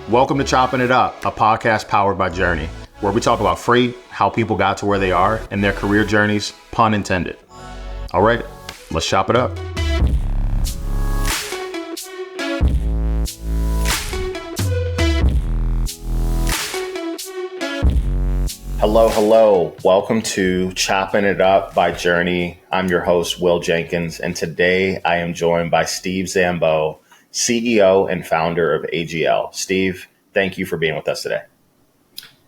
Welcome to Chopping It Up, a podcast powered by Journey, where we talk about freight, how people got to where they are, and their career journeys, pun intended. All right, let's chop it up. Hello. Welcome to Chopping It Up by Journey. I'm your host, Will Jenkins, and today I am joined by Steve Zambo, CEO and founder of AGL. Steve, thank you for being with us today.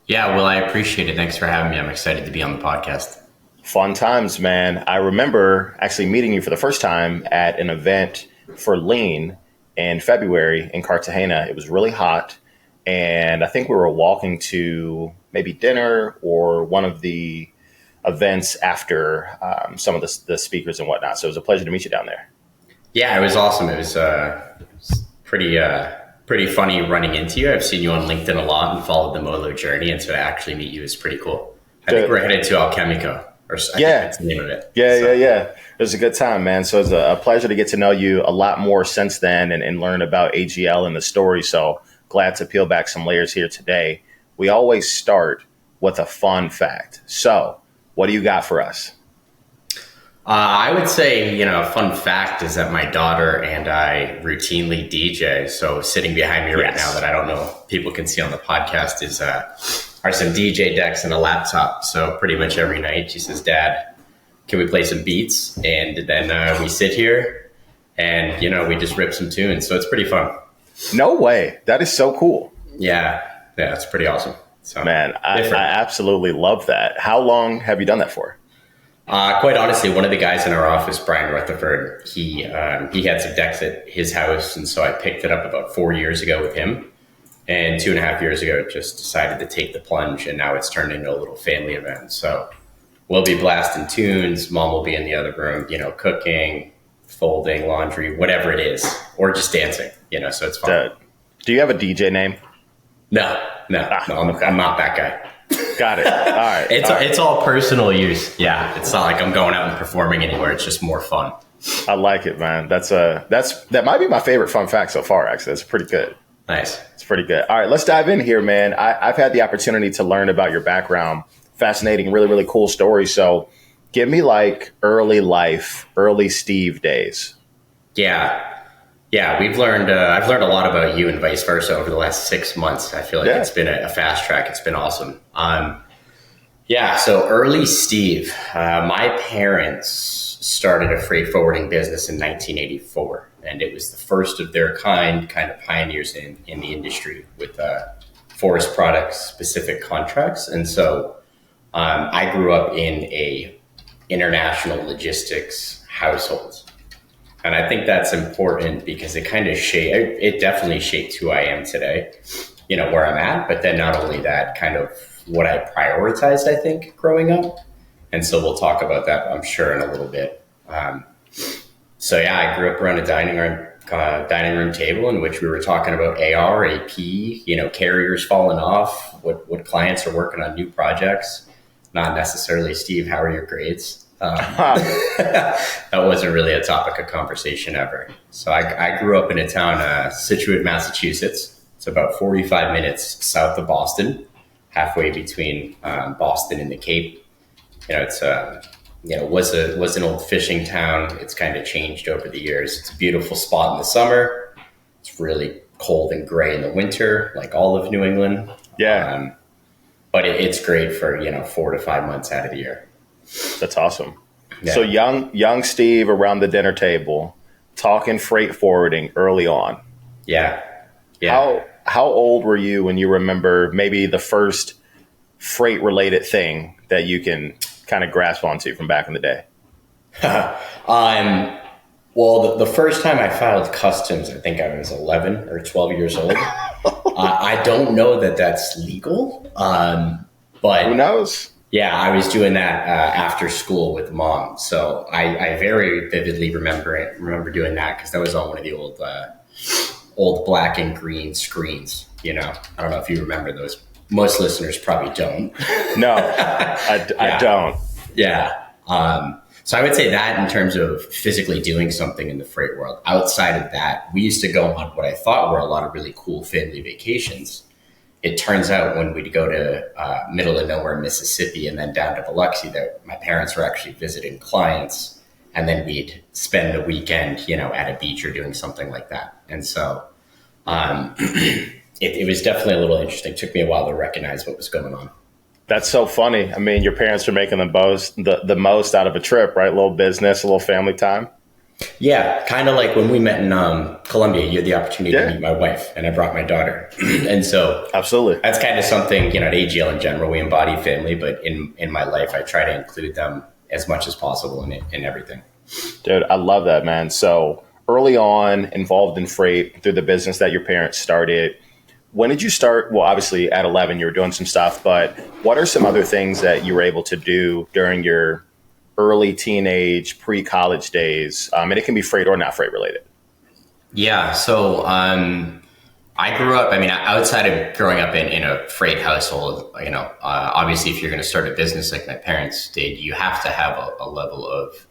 Yeah, Will, I appreciate it. Thanks for having me. I'm excited to be on the podcast. Fun times, man. I remember actually meeting you for the first time at an event for Lean in February in Cartagena. It was really hot, and I think we were walking to maybe dinner or one of the events after some of the speakers and whatnot. So it was a pleasure to meet you down there. Yeah, it was awesome. It was pretty funny running into you. I've seen you on LinkedIn a lot and followed the Molo journey, and so to actually meet you is pretty cool. I think we're headed to Alchemico, or I think that's the name of it. Yeah. It was a good time, man. So it's a pleasure to get to know you a lot more since then and learn about AGL and the story. So glad to peel back some layers here today. We always start with a fun fact. So what do you got for us? I would say, a fun fact is that my daughter and I routinely DJ. So sitting behind me right now that I don't know people can see on the podcast are some DJ decks and a laptop. So pretty much every night she says, "Dad, can we play some beats?" And then we sit here and, we just rip some tunes. So it's pretty fun. No way. That is so cool. Yeah, it's pretty awesome. So, man, I absolutely love that. How long have you done that for? Quite honestly, one of the guys in our office, Brian Rutherford, he had some decks at his house. And so I picked it up about 4 years ago with him. And 2.5 years ago, just decided to take the plunge. And now it's turned into a little family event. So we'll be blasting tunes. Mom will be in the other room, cooking, folding, laundry, whatever it is, or just dancing, so it's fun. Do you have a DJ name? No, I'm not that guy. Got it. All right. It's all personal use. Yeah. It's not like I'm going out and performing anywhere. It's just more fun. I like it, man. That might be my favorite fun fact so far, actually. That's pretty good. Nice. It's pretty good. All right, let's dive in here, man. I've had the opportunity to learn about your background. Fascinating, really, really cool story. So give me like early Steve days. Yeah, I've learned a lot about you and vice versa over the last 6 months. I feel like it's been a fast track. It's been awesome. So early Steve, my parents started a freight forwarding business in 1984, and it was the first of their kind of pioneers in the industry with forest products specific contracts. And so I grew up in a international logistics household. And I think that's important because it definitely shaped who I am today, where I'm at. But then not only that, kind of what I prioritized, I think, growing up. And so we'll talk about that, I'm sure, in a little bit. I grew up around a dining room table in which we were talking about AR, AP, carriers falling off, what clients are working on new projects. Not necessarily, Steve, how are your grades? That wasn't really a topic of conversation ever. So I grew up in a town, Situate, Massachusetts. It's about 45 minutes south of Boston, halfway between Boston and the Cape. It's was an old fishing town. It's kind of changed over the years. It's a beautiful spot in the summer. It's really cold and gray in the winter, like all of New England. Yeah, but it's great for 4 to 5 months out of the year. That's awesome. Yeah. So young Steve around the dinner table, talking freight forwarding early on. Yeah. How old were you when you remember maybe the first freight related thing that you can kind of grasp onto from back in the day? Well, the first time I filed customs, I think I was 11 or 12 years old. I don't know that that's legal, but who knows? Yeah, I was doing that after school with Mom. So I very vividly remember doing that because that was on one of the old black and green screens. I don't know if you remember those. Most listeners probably don't. No, I don't. Yeah. So I would say that in terms of physically doing something in the freight world. Outside of that, we used to go on what I thought were a lot of really cool family vacations. It turns out when we'd go to middle of nowhere, Mississippi, and then down to Biloxi, that my parents were actually visiting clients, and then we'd spend the weekend, at a beach or doing something like that. And so it was definitely a little interesting. It took me a while to recognize what was going on. That's so funny. I mean, your parents are making the most out of a trip, right? A little business, a little family time. Yeah, kind of like when we met in Colombia, you had the opportunity to meet my wife, and I brought my daughter. And so absolutely, that's kind of something, at AGL in general, we embody family, but in my life, I try to include them as much as possible in everything. Dude, I love that, man. So early on, involved in freight through the business that your parents started. When did you start? Well, obviously at 11, you were doing some stuff, but what are some other things that you were able to do during your early teenage, pre-college days? And it can be freight or not freight related. Yeah. So I grew up, outside of growing up in a freight household, obviously if you're going to start a business like my parents did, you have to have a level of,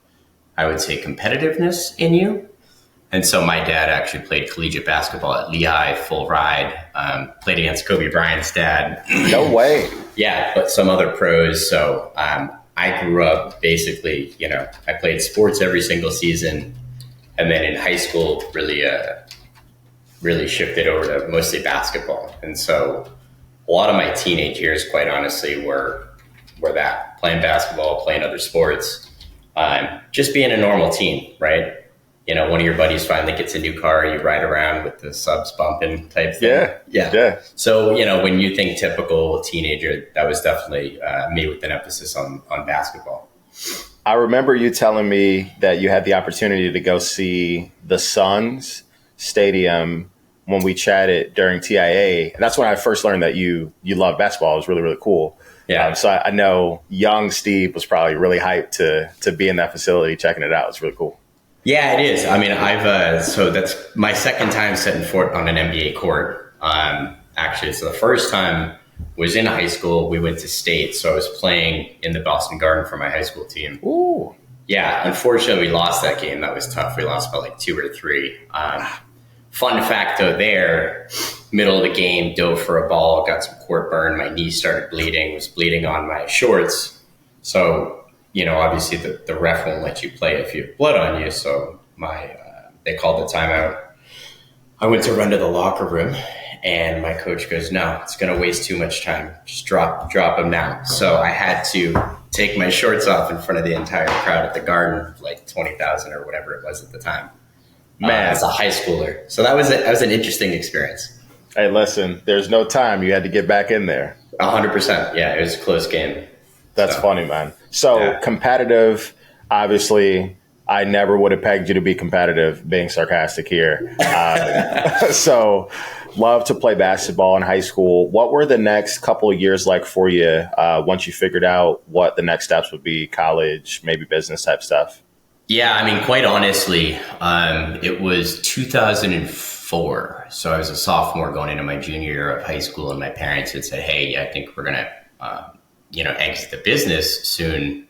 I would say, competitiveness in you. And so my dad actually played collegiate basketball at Lehigh, full ride, played against Kobe Bryant's dad. No way. Yeah, but some other pros. So I grew up basically, I played sports every single season. And then in high school, really shifted over to mostly basketball. And so a lot of my teenage years, quite honestly, were that, playing basketball, playing other sports, just being a normal teen, right? One of your buddies finally gets a new car, you ride around with the subs bumping type thing. Yeah. So, when you think typical teenager, that was definitely me with an emphasis on basketball. I remember you telling me that you had the opportunity to go see the Suns stadium when we chatted during TIA. And that's when I first learned that you love basketball. It was really, really cool. Yeah. So I know young Steve was probably really hyped to be in that facility, checking it out. It's really cool. Yeah, it is. So that's my second time setting foot on an NBA court. Actually, so the first time was in high school. We went to state. So I was playing in the Boston Garden for my high school team. Ooh. Yeah. Unfortunately, we lost that game. That was tough. We lost by 2 or 3. Fun fact though, there, middle of the game, dove for a ball, got some court burn. My knee started bleeding, was bleeding on my shorts. So, obviously the ref won't let you play if you have blood on you. So they called the timeout. I went to run to the locker room and my coach goes, no, it's going to waste too much time. Just drop him now. So I had to take my shorts off in front of the entire crowd at the Garden, 20,000 or whatever it was at the time. Man, as a high schooler. So that was an interesting experience. Hey, listen, there's no time. You had to get back in there. 100%. Yeah, it was a close game. That's funny, man. So competitive, obviously, I never would have pegged you to be competitive, being sarcastic here. So love to play basketball in high school. What were the next couple of years like for you once you figured out what the next steps would be, college, maybe business type stuff? Yeah, quite honestly, it was 2004. So I was a sophomore going into my junior year of high school, and my parents had said, hey, I think we're going to exit the business soon.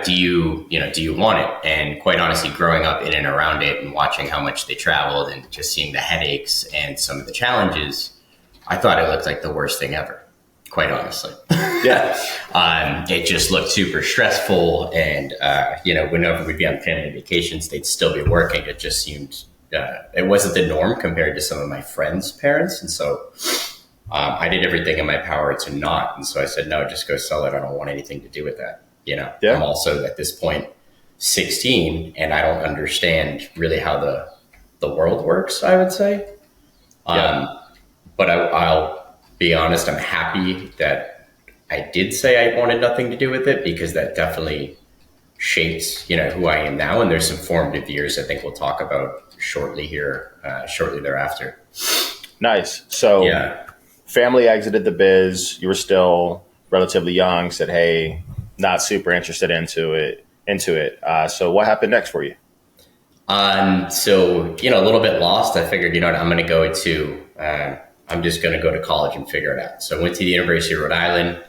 Do you want it? And quite honestly, growing up in and around it and watching how much they traveled and just seeing the headaches and some of the challenges, I thought it looked like the worst thing ever, quite honestly. Yeah. It just looked super stressful. And, whenever we'd be on family vacations, they'd still be working. It just seemed, it wasn't the norm compared to some of my friends' parents. And so I did everything in my power to not. And so I said, no, just go sell it. I don't want anything to do with that. I'm also at this point 16 and I don't understand really how the world works, I would say. But I'll be honest, I'm happy that I did say I wanted nothing to do with it, because that definitely shapes, who I am now. And there's some formative years I think we'll talk about shortly thereafter. Nice. So family exited the biz. You were still relatively young, said, hey, not super interested into it. So what happened next for you? So, a little bit lost. I figured, I'm going to I'm just going to go to college and figure it out. So I went to the University of Rhode Island.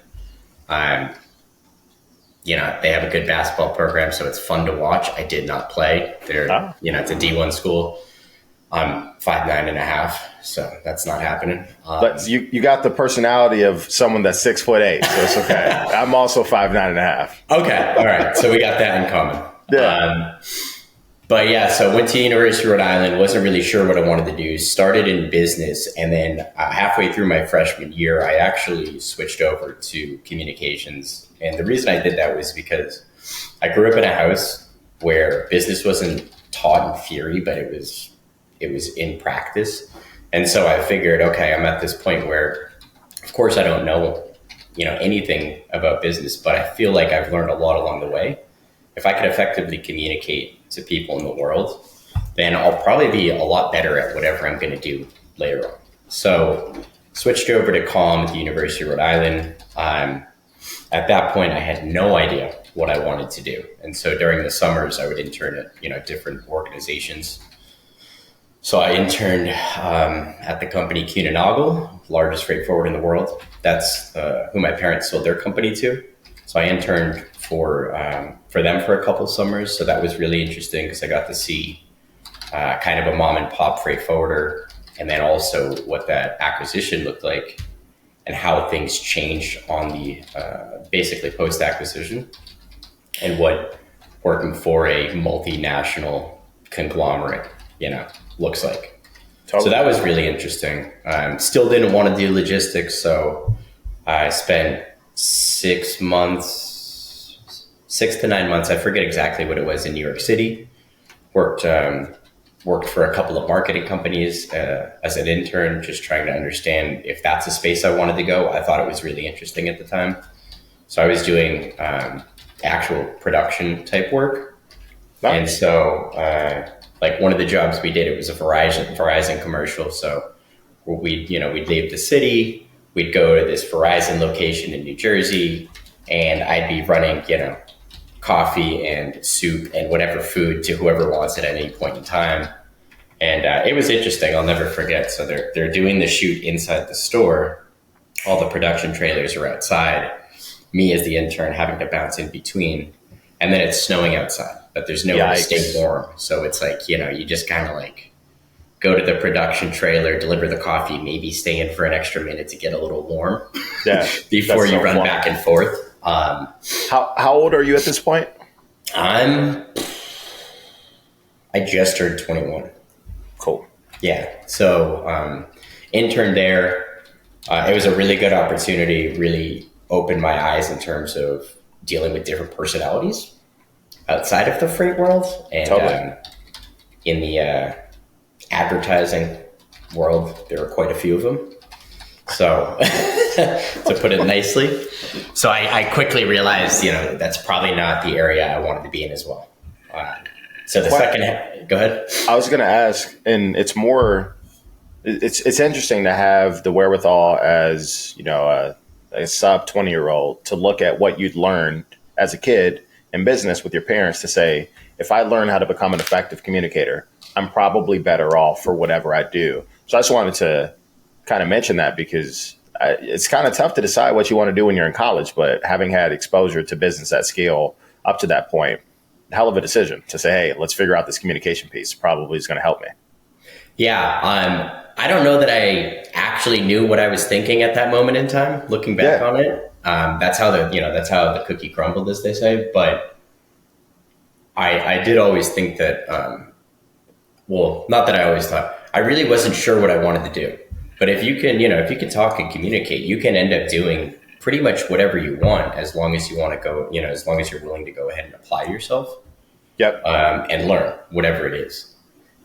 they have a good basketball program, so it's fun to watch. I did not play. Oh. It's a D1 school. I'm 5'9.5", so that's not happening. But you got the personality of someone that's 6'8", so it's okay. I'm also 5'9.5". Okay, all right. So we got that in common. Yeah. But yeah, so went to University of Rhode Island. Wasn't really sure what I wanted to do. Started in business, and then halfway through my freshman year, I actually switched over to communications. And the reason I did that was because I grew up in a house where business wasn't taught in theory, but it was in practice. And so I figured, okay, I'm at this point where, of course, I don't know, anything about business, but I feel like I've learned a lot along the way. If I could effectively communicate to people in the world, then I'll probably be a lot better at whatever I'm going to do later on. So switched over to comm at the University of Rhode Island. At that point, I had no idea what I wanted to do. And so during the summers, I would intern at, different organizations. So I interned at the company Kuehne+Nagel, largest freight forwarder in the world. That's who my parents sold their company to. So I interned for them for a couple summers. So that was really interesting because I got to see kind of a mom and pop freight forwarder, and then also what that acquisition looked like and how things changed on the basically post acquisition, and what working for a multinational conglomerate, looks like. Totally. So that was really interesting. Still didn't want to do logistics, so I spent 6 to 9 months, I forget exactly what it was, in New York City. Worked for a couple of marketing companies as an intern, just trying to understand if that's a space I wanted to go. I thought it was really interesting at the time. So I was doing actual production type work. Nice. And so like one of the jobs we did, it was a Verizon commercial. So we'd leave the city, we'd go to this Verizon location in New Jersey, and I'd be running, coffee and soup and whatever food to whoever wants at any point in time. And it was interesting. I'll never forget. So they're doing the shoot inside the store. All the production trailers are outside. Me as the intern having to bounce in between. And then it's snowing outside, but there's no way to stay warm. So it's like, you just kind of like go to the production trailer, deliver the coffee, maybe stay in for an extra minute to get a little warm before you run back and forth. How old are you at this point? I just turned 21. Cool. Yeah. So interned there. It was a really good opportunity, really opened my eyes in terms of dealing with different personalities outside of the freight world. And totally. In the advertising world, there are quite a few of them. So to put it nicely. So I quickly realized, that's probably not the area I wanted to be in as well. So the go ahead. I was going to ask, and it's interesting to have the wherewithal as, a sub 20-year-old to look at what you'd learned as a kid in business with your parents to say, if I learn how to become an effective communicator, I'm probably better off for whatever I do. So I just wanted to kind of mention that because it's kind of tough to decide what you want to do when you're in college, but having had exposure to business at scale up to that point, hell of a decision to say, hey, let's figure out this communication piece. Probably is going to help me. Yeah. I don't know that I actually knew what I was thinking at that moment in time, looking back on it. That's how that's how the cookie crumbled, as they say. But I did always think that, not that I always thought, I really wasn't sure what I wanted to do. But if you can talk and communicate, you can end up doing pretty much whatever you want, as long as you want to go, as long as you're willing to go ahead and apply yourself. Yep. And learn whatever it is.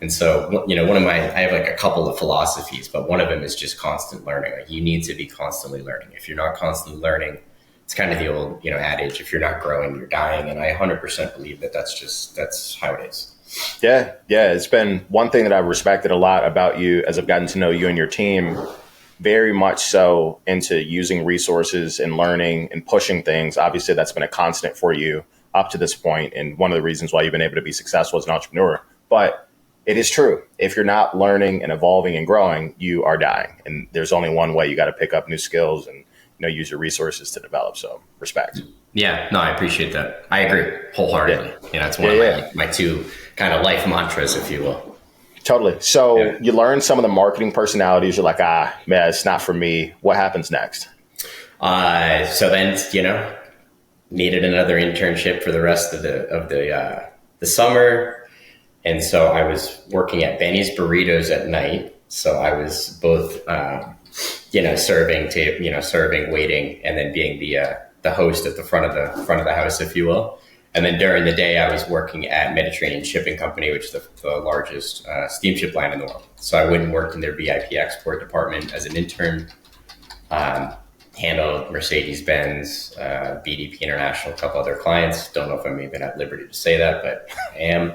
And so, I have like a couple of philosophies, but one of them is just constant learning. Like you need to be constantly learning. If you're not constantly learning, it's kind of the old, adage, if you're not growing, you're dying. And I 100% believe that's how it is. Yeah. It's been one thing that I've respected a lot about you as I've gotten to know you and your team, very much so into using resources and learning and pushing things. Obviously, that's been a constant for you up to this point, and one of the reasons why you've been able to be successful as an entrepreneur. But it is true. If you're not learning and evolving and growing, you are dying. And there's only one way. You got to pick up new skills and use your resources to develop. So respect. Yeah, no, I appreciate that. I agree wholeheartedly. Yeah. It's one Yeah, of yeah. my two kind of life mantras, if you will. Totally. So Yeah. you learn some of the marketing personalities. You're like, man, it's not for me. What happens next? So then, needed another internship for the rest of the summer, and so I was working at Benny's Burritos at night. So I was both, serving, waiting, and then being the host at the front of the house, if you will. And then during the day, I was working at Mediterranean Shipping Company, which is the largest steamship line in the world. So I went and worked in their VIP export department as an intern. Um, Handled Mercedes-Benz, BDP International, a couple other clients. Don't know if I'm even at liberty to say that, but I am.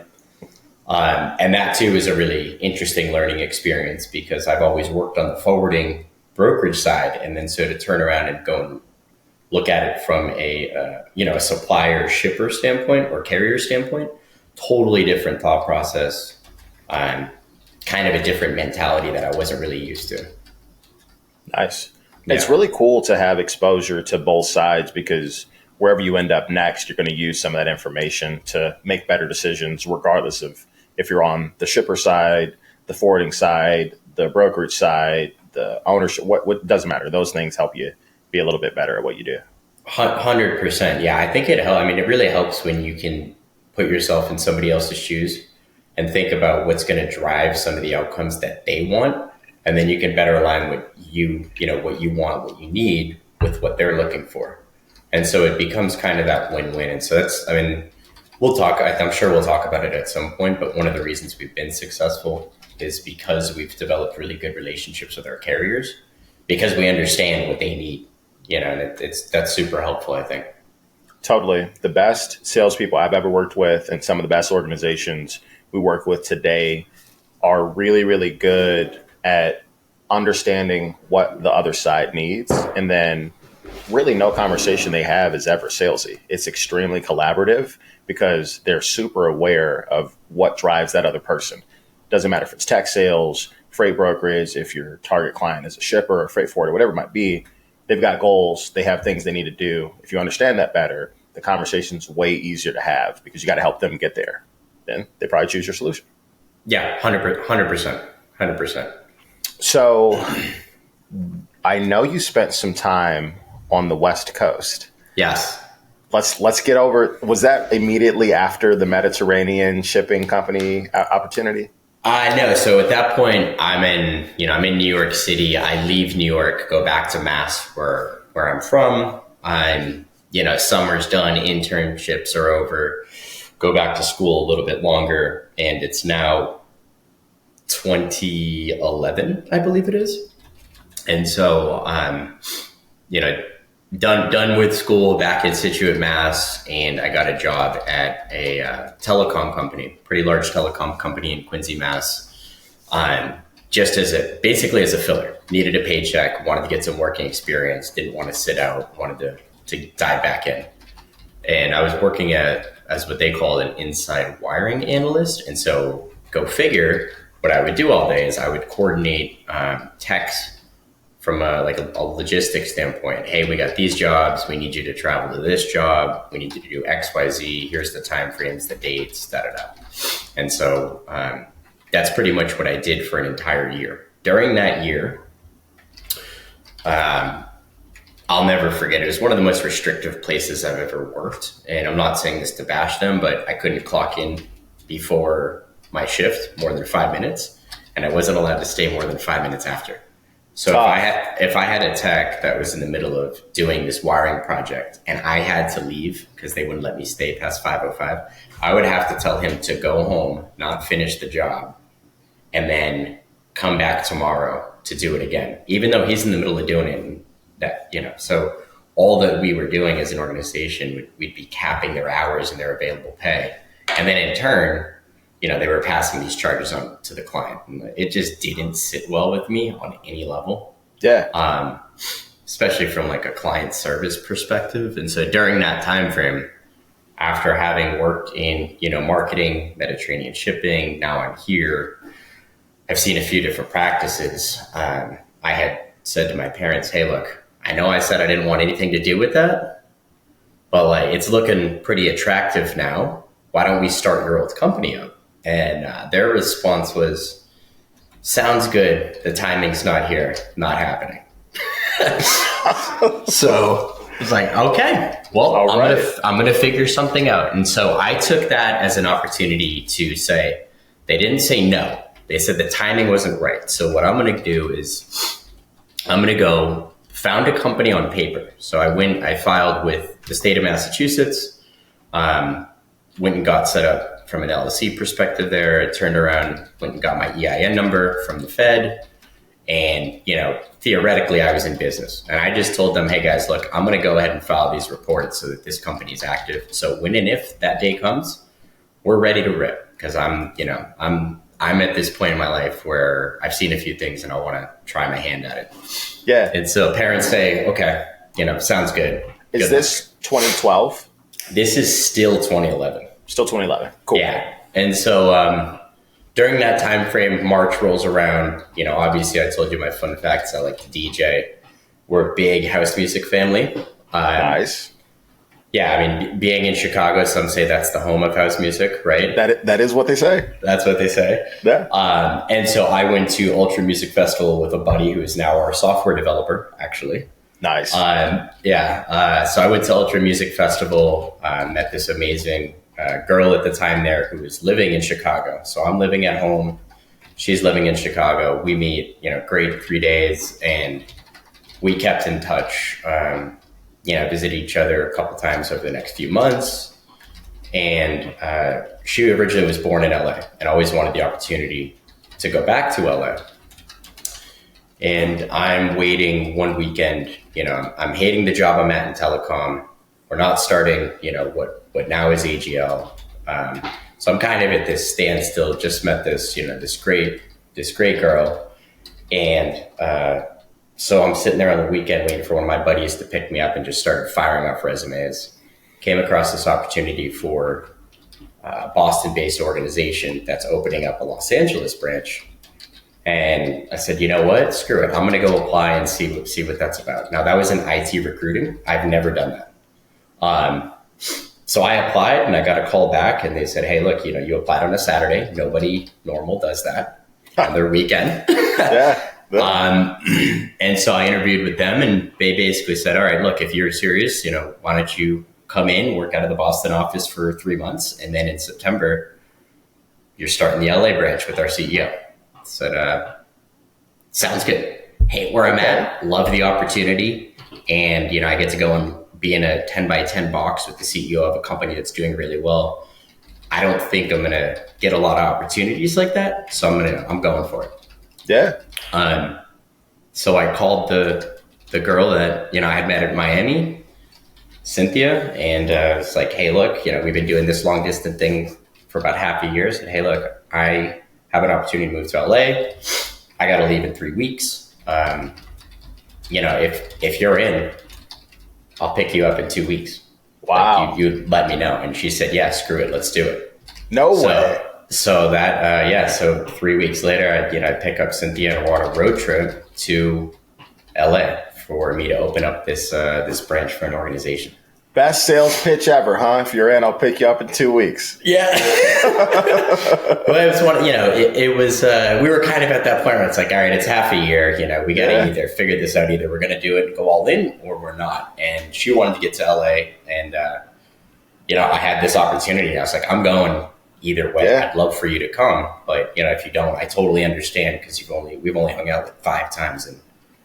And that too is a really interesting learning experience because I've always worked on the forwarding brokerage side, and then so to turn around and go and look at it from a supplier shipper standpoint or carrier standpoint, totally different thought process, kind of a different mentality that I wasn't really used to. Nice. It's Yeah. really cool to have exposure to both sides because wherever you end up next, you're going to use some of that information to make better decisions, regardless of if you're on the shipper side, the forwarding side, the brokerage side, the ownership. What doesn't matter. Those things help you be a little bit better at what you do. 100%. Yeah, I think it helps. I mean, it really helps when you can put yourself in somebody else's shoes and think about what's going to drive some of the outcomes that they want. And then you can better align what you want, what you need with what they're looking for. And so it becomes kind of that win-win. And so we'll talk, I'm sure we'll talk about it at some point, but one of the reasons we've been successful is because we've developed really good relationships with our carriers because we understand what they need, and that's super helpful, I think. Totally. The best salespeople I've ever worked with and some of the best organizations we work with today are really, really good at understanding what the other side needs. And then really no conversation they have is ever salesy. It's extremely collaborative because they're super aware of what drives that other person. Doesn't matter if it's tech sales, freight brokerage, if your target client is a shipper or freight forwarder, whatever it might be, they've got goals, they have things they need to do. If you understand that better, the conversation's way easier to have because you got to help them get there. Then they probably choose your solution. Yeah, 100%. 100%. So I know you spent some time on the West Coast. Yes. Let's get over. Was that immediately after the Mediterranean shipping company opportunity? No. So at that point, I'm in New York City. I leave New York, go back to Mass, where I'm from. Summer's done, internships are over, go back to school a little bit longer, and it's now 2011, I believe it is. And so, done with school, back in Situate, Mass, and I got a job at a telecom company, pretty large telecom company in Quincy, Mass. Just basically as a filler. Needed a paycheck, wanted to get some working experience, didn't want to sit out, wanted to dive back in. And I was working as what they call an inside wiring analyst. And so go figure, what I would do all day is I would coordinate techs from a logistics standpoint. Hey, we got these jobs. We need you to travel to this job. We need you to do X, Y, Z. Here's the time frames, the dates, da, da, da. And so that's pretty much what I did for an entire year. During that year, I'll never forget. It was one of the most restrictive places I've ever worked. And I'm not saying this to bash them, but I couldn't clock in before my shift more than 5 minutes. And I wasn't allowed to stay more than 5 minutes after. So if I had a tech that was in the middle of doing this wiring project and I had to leave because they wouldn't let me stay past 5:05, I would have to tell him to go home, not finish the job, and then come back tomorrow to do it again, even though he's in the middle of doing it. So all that we were doing as an organization, we'd be capping their hours and their available pay. And then in turn, they were passing these charges on to the client. And it just didn't sit well with me on any level. Yeah. Especially from like a client service perspective. And so during that time frame, after having worked in, marketing, Mediterranean shipping, now I'm here, I've seen a few different practices. I had said to my parents, hey, look, I know I said I didn't want anything to do with that, but like, it's looking pretty attractive now. Why don't we start your old company up? And their response was, sounds good. The timing's not here, not happening. So I was like, okay, well, I'm gonna figure something out. And so I took that as an opportunity to say, they didn't say no. They said the timing wasn't right. So what I'm gonna do is I'm gonna go found a company on paper. So I filed with the state of Massachusetts, went and got set up from an LLC perspective there. It turned around, went and got my EIN number from the Fed. And, theoretically I was in business, and I just told them, hey guys, look, I'm going to go ahead and file these reports so that this company is active. So when and if that day comes, we're ready to rip, because I'm at this point in my life where I've seen a few things and I want to try my hand at it. Yeah. And so parents say, okay, sounds good. Is this 2012? This is still 2011. Still 2011. Cool. Yeah. And so, during that time frame, March rolls around. Obviously, I told you my fun facts. I like to DJ. We're a big house music family. Nice. Yeah, I mean, being in Chicago, some say that's the home of house music, right? That is what they say. That's what they say. Yeah. And so I went to Ultra Music Festival with a buddy who is now our software developer, actually. Nice. So I went to Ultra Music Festival, met this amazing girl at the time there who was living in Chicago. So I'm living at home. She's living in Chicago. We meet, great 3 days, and we kept in touch, visit each other a couple times over the next few months. And she originally was born in LA and always wanted the opportunity to go back to LA. And I'm waiting one weekend, I'm hating the job I'm at in telecom. We're not starting, what now is AGL. So I'm kind of at this standstill. Just met this, this great girl. And so I'm sitting there on the weekend waiting for one of my buddies to pick me up, and just started firing off resumes. Came across this opportunity for a Boston-based organization that's opening up a Los Angeles branch. And I said, you know what? Screw it. I'm going to go apply and see what that's about. Now, that was in IT recruiting. I've never done that. So I applied, and I got a call back, and they said, hey, look, you applied on a Saturday. Nobody normal does that on their weekend. Yeah. And so I interviewed with them, and they basically said, all right, look, if you're serious, why don't you come in, work out of the Boston office for 3 months. And then in September, you're starting the LA branch with our CEO. I said, sounds good. Hate where I'm at. Love the opportunity. And, I get to go and be in a 10 by 10 box with the CEO of a company that's doing really well. I don't think I'm going to get a lot of opportunities like that. So I'm going for it. Yeah. So I called the girl that, I had met at Miami, Cynthia, and it's like, hey, look, we've been doing this long distance thing for about half a year. And hey, look, I have an opportunity to move to LA. I got to leave in 3 weeks. If you're in, I'll pick you up in 2 weeks. Wow. Like you let me know. And she said, yeah, screw it. Let's do it. No way. So that, so 3 weeks later, I pick up Cynthia and we're on a road trip to LA for me to open up this branch for an organization. Best sales pitch ever, huh? If you're in, I'll pick you up in 2 weeks. Yeah. Well, it was one, it was, we were kind of at that point where it's like, all right, it's half a year, we got to either figure this out, either we're going to do it and go all in, or we're not. And she wanted to get to LA, and, I had this opportunity, and I was like, I'm going either way. Yeah. I'd love for you to come, but if you don't, I totally understand, because we've only hung out like 5 times, and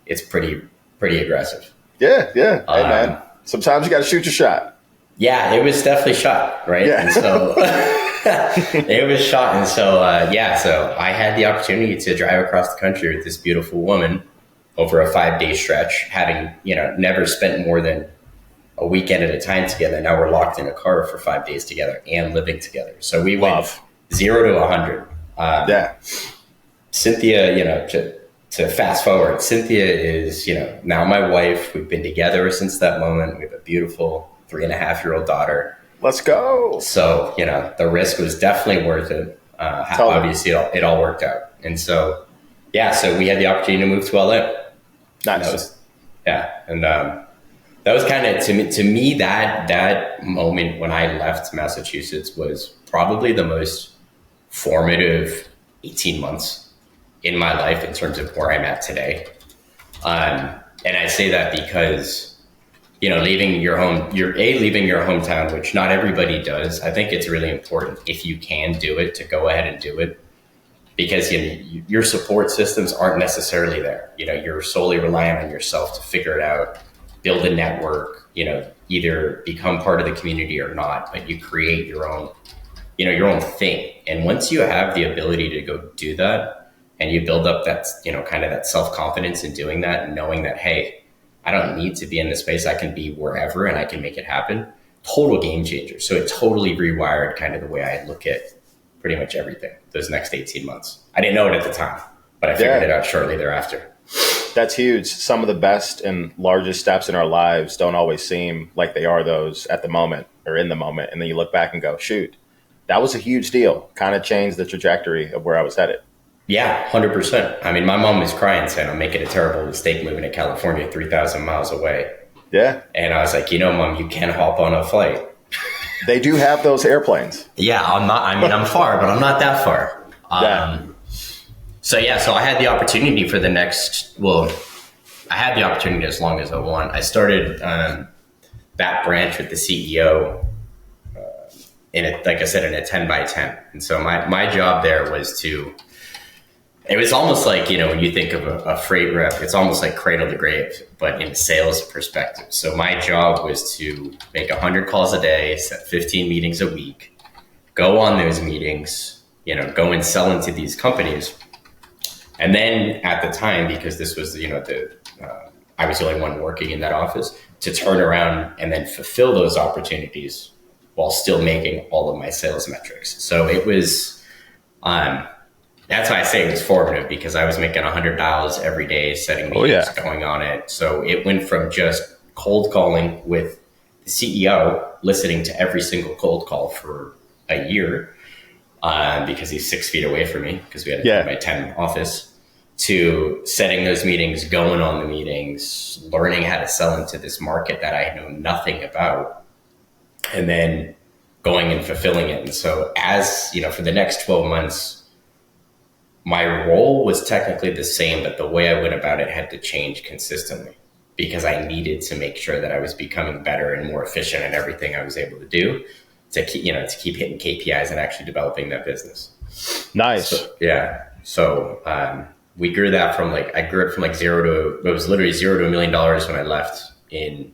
it's pretty aggressive. Yeah. Hey, man. Sometimes you got to shoot your shot. Yeah, it was definitely shot, right? Yeah. And so it was shot. And so, so I had the opportunity to drive across the country with this beautiful woman over a 5-day stretch, having, never spent more than a weekend at a time together. Now we're locked in a car for 5 days together and living together. So we went 0 to 100. Cynthia, to fast forward, Cynthia is, now my wife. We've been together since that moment. We have a beautiful 3.5-year-old daughter. Let's go. So, the risk was definitely worth it. Obviously, it all worked out. And so, so we had the opportunity to move to LA. Nice. And that was kind of to me that moment when I left Massachusetts was probably the most formative 18 months in my life in terms of where I'm at today. And I say that because, leaving your home, leaving your hometown, which not everybody does. I think it's really important, if you can do it, to go ahead and do it, because your support systems aren't necessarily there. You're solely relying on yourself to figure it out, build a network, either become part of the community or not, but you create your own thing. And once you have the ability to go do that, and you build up that, kind of that self-confidence in doing that, and knowing that, hey, I don't need to be in this space. I can be wherever and I can make it happen. Total game changer. So it totally rewired kind of the way I look at pretty much everything those next 18 months. I didn't know it at the time, but I figured it out shortly thereafter. That's huge. Some of the best and largest steps in our lives don't always seem like they are those at the moment or in the moment. And then you look back and go, shoot, that was a huge deal. Kind of changed the trajectory of where I was headed. Yeah, 100%. I mean, my mom was crying saying I'm making a terrible mistake moving to California 3,000 miles away. Yeah. And I was like, Mom, you can hop on a flight. They do have those airplanes. Yeah, I'm far, but I'm not that far. So I had the opportunity I had the opportunity as long as I want. I started that branch with the CEO like I said, in a 10 by 10. And so my job there was it was almost like, when you think of a freight rep, it's almost like cradle to grave, but in a sales perspective. So my job was to make 100 calls a day, set 15 meetings a week, go on those meetings, go and sell into these companies. And then at the time, because this was, I was the only one working in that office, to turn around and then fulfill those opportunities while still making all of my sales metrics. So it was, that's why I say it was formative, because I was making 100 dials every day, setting meetings, going on it. So it went from just cold calling with the CEO, listening to every single cold call for a year, because he's 6 feet away from me, because we had a 10 by 10 office, to setting those meetings, going on the meetings, learning how to sell into this market that I know nothing about, and then going and fulfilling it. And so for the next 12 months, my role was technically the same, but the way I went about it had to change consistently, because I needed to make sure that I was becoming better and more efficient in everything I was able to do to keep hitting KPIs and actually developing that business. Nice. So we grew that from I grew it from zero to, it was literally $0 to $1 million when I left in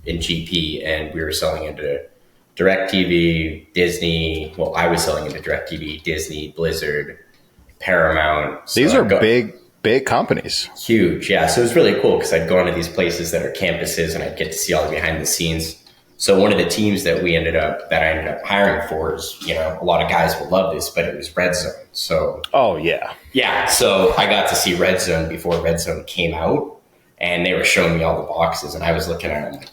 GP, and we were selling into DirecTV, Disney. Well, I was selling into DirecTV, Disney, Blizzard, Paramount. So these are big companies. Huge. Yeah. So it was really cool, because I'd go into these places that are campuses and I'd get to see all the behind the scenes. So one of the teams that I ended up hiring for is, a lot of guys will love this, but it was Red Zone. So, yeah. So I got to see Red Zone before Red Zone came out, and they were showing me all the boxes, and I was looking at them like,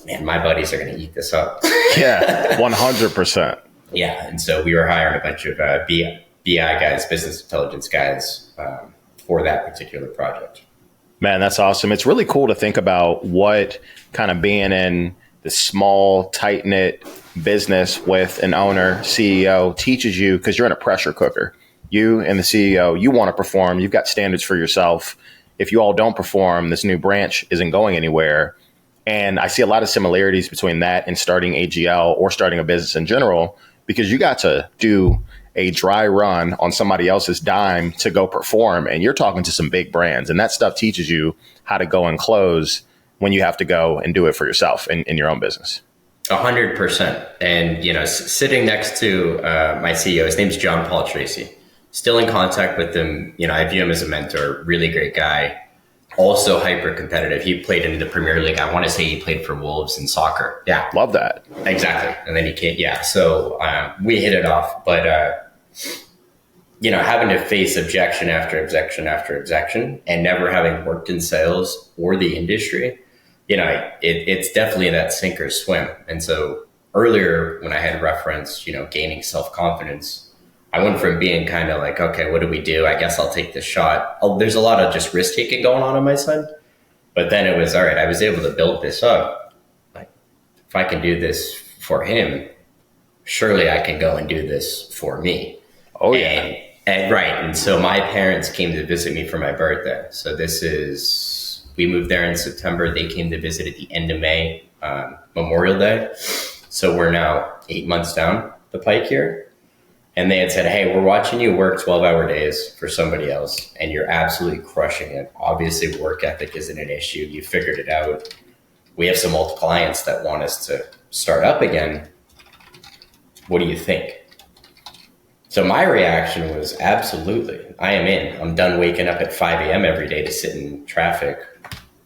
man, my buddies are going to eat this up. Yeah. 100%. Yeah. And so we were hiring a bunch of BI guys, business intelligence guys, for that particular project. Man, that's awesome. It's really cool to think about what kind of being in the small, tight-knit business with an owner, CEO, teaches you, because you're in a pressure cooker. You and the CEO, you want to perform. You've got standards for yourself. If you all don't perform, this new branch isn't going anywhere. And I see a lot of similarities between that and starting AGL or starting a business in general, because you got to do a dry run on somebody else's dime to go perform. And you're talking to some big brands, and that stuff teaches you how to go and close when you have to go and do it for yourself in your own business. 100%. And, sitting next to my CEO, his name's John Paul Tracy, still in contact with him. I view him as a mentor, really great guy, also hyper competitive. He played in the Premier League. I want to say he played for Wolves in soccer. Yeah. Love that. Exactly. And then he came. Yeah. So we hit it off, but, having to face objection after objection after objection, and never having worked in sales or the industry, it's definitely that sink or swim. And so earlier when I had referenced, gaining self-confidence, I went from being kind of like, okay, what do we do? I guess I'll take this shot. There's a lot of just risk taking going on my side. But then it was, all right, I was able to build this up. Like, if I can do this for him, surely I can go and do this for me. Oh, yeah. And right. And so my parents came to visit me for my birthday. So we moved there in September. They came to visit at the end of May, Memorial Day. So we're now 8 months down the pike here. And they had said, hey, we're watching you work 12-hour days for somebody else, and you're absolutely crushing it. Obviously, work ethic isn't an issue. You figured it out. We have some old clients that want us to start up again. What do you think? So my reaction was absolutely, I am in. I'm done waking up at 5 a.m. every day to sit in traffic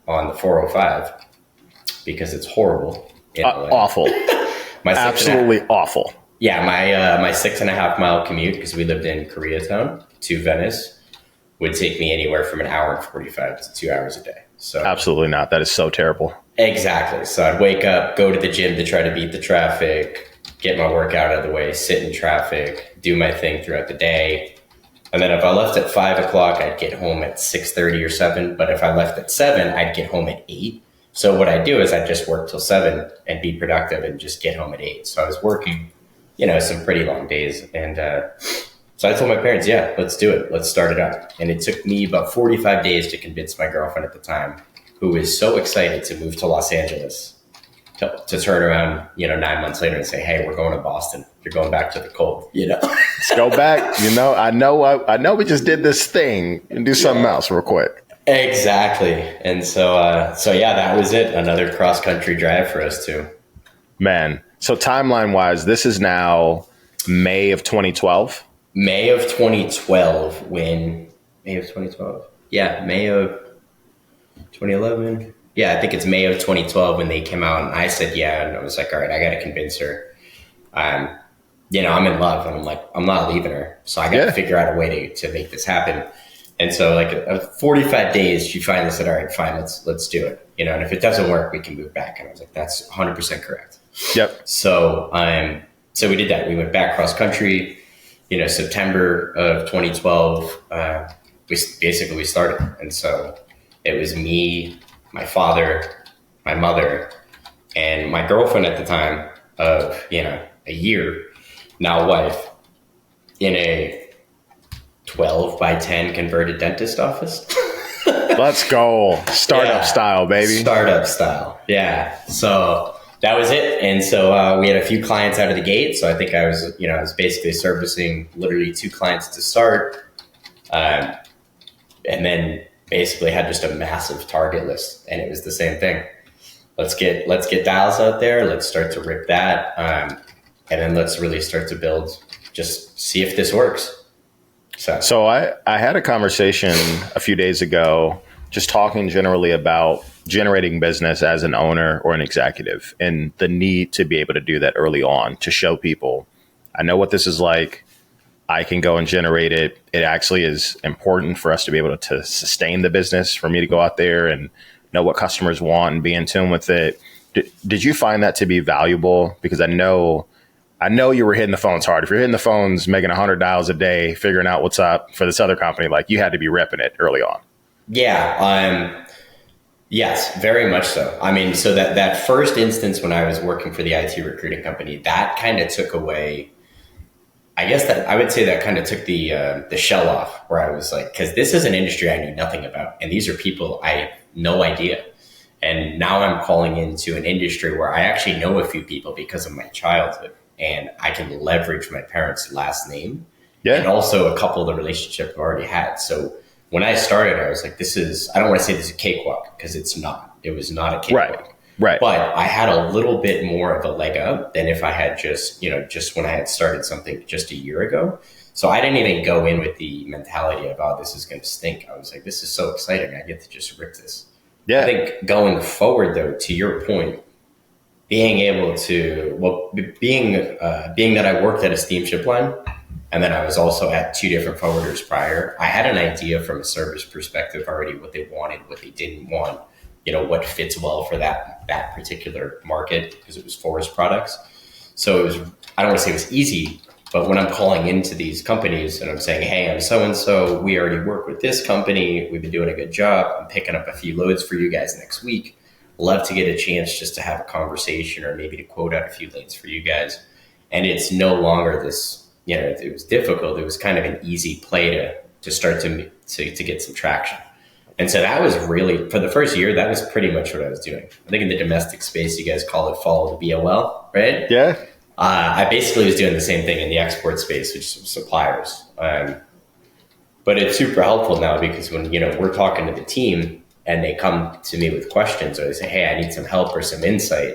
on the 405 because it's horrible. Awful. Absolutely awful. Yeah, my 6.5 mile commute, because we lived in Koreatown to Venice, would take me anywhere from an hour and 45 to 2 hours a day. So absolutely not. That is so terrible. Exactly. So I'd wake up, go to the gym to try to beat the traffic, get my workout out of the way, sit in traffic, do my thing throughout the day. And then if I left at 5 o'clock, I'd get home at 6:30 or 7. But if I left at 7, I'd get home at 8. So what I'd do is I'd just work till 7 and be productive and just get home at 8. So I was working, some pretty long days. And so I told my parents, yeah, let's do it. Let's start it up. And it took me about 45 days to convince my girlfriend at the time, who was so excited to move to Los Angeles, to turn around, 9 months later and say, hey, we're going to Boston. You're going back to the cold, Let's go back. I know we just did this thing and do something else real quick. Exactly. And so yeah, that was it. Another cross-country drive for us too. Man. So timeline-wise, this is now May of 2012? May of 2012 May of 2012? Yeah, May of 2011. Yeah, I think it's May of 2012 when they came out, and I said, yeah, and I was like, all right, I got to convince her. I'm in love, and I'm like, I'm not leaving her. So I got to figure out a way to make this happen. And so like 45 days, she finally said, all right, fine, let's do it. And if it doesn't work, we can move back. And I was like, that's 100% correct. Yep. So we did that. We went back cross country, September of 2012, we started. And so it was me, my father, my mother, and my girlfriend at the time of, a year, now wife, in a 12 by 10 converted dentist office. Let's go. Startup style, baby. Startup style. Yeah. So that was it. And so we had a few clients out of the gate. So I think I was basically servicing literally 2 clients to start. And then basically had just a massive target list. And it was the same thing. Let's get dials out there. Let's start to rip that. And then let's really start to build, just see if this works. So I had a conversation a few days ago, just talking generally about generating business as an owner or an executive and the need to be able to do that early on to show people, I know what this is like. I can go and generate it. It actually is important for us to be able to sustain the business, for me to go out there and know what customers want and be in tune with it. Did you find that to be valuable? Because I know you were hitting the phones hard. If you're hitting the phones, making 100 dials a day, figuring out what's up for this other company, like you had to be repping it early on. Yeah. Yes, very much so. I mean, so that first instance when I was working for the IT recruiting company, that kind of took away, I guess that I would say that kind of took the shell off, where I was like, because this is an industry I knew nothing about. And these are people I have no idea. And now I'm calling into an industry where I actually know a few people because of my childhood. And I can leverage my parents' last name. Yeah. And also a couple of the relationships I've already had. So when I started, I was like, I don't want to say this is a cakewalk, because it's not. It was not a cakewalk. Right. But I had a little bit more of a leg up than if I had just when I had started something just a year ago. So I didn't even go in with the mentality of, oh, this is going to stink. I was like, this is so exciting. I get to just rip this. Yeah. I think going forward, though, to your point, being able to, being that I worked at a steamship line, and then I was also at 2 different forwarders prior, I had an idea from a service perspective already what they wanted, what they didn't want, what fits well for that particular market, because it was forest products. So it was, I don't want to say it was easy, But when I'm calling into these companies and I'm saying, hey, I'm so-and-so, we already work with this company, we've been doing a good job, I'm picking up a few loads for you guys next week. Love to get a chance just to have a conversation or maybe to quote out a few lanes for you guys. And it's no longer this, it was difficult. It was kind of an easy play to start to get some traction. And so that was really, for the first year, that was pretty much what I was doing. I think in the domestic space, you guys call it follow the BOL, right? Yeah. I basically was doing the same thing in the export space, which is suppliers. But it's super helpful now because when, we're talking to the team and they come to me with questions or they say, hey, I need some help or some insight,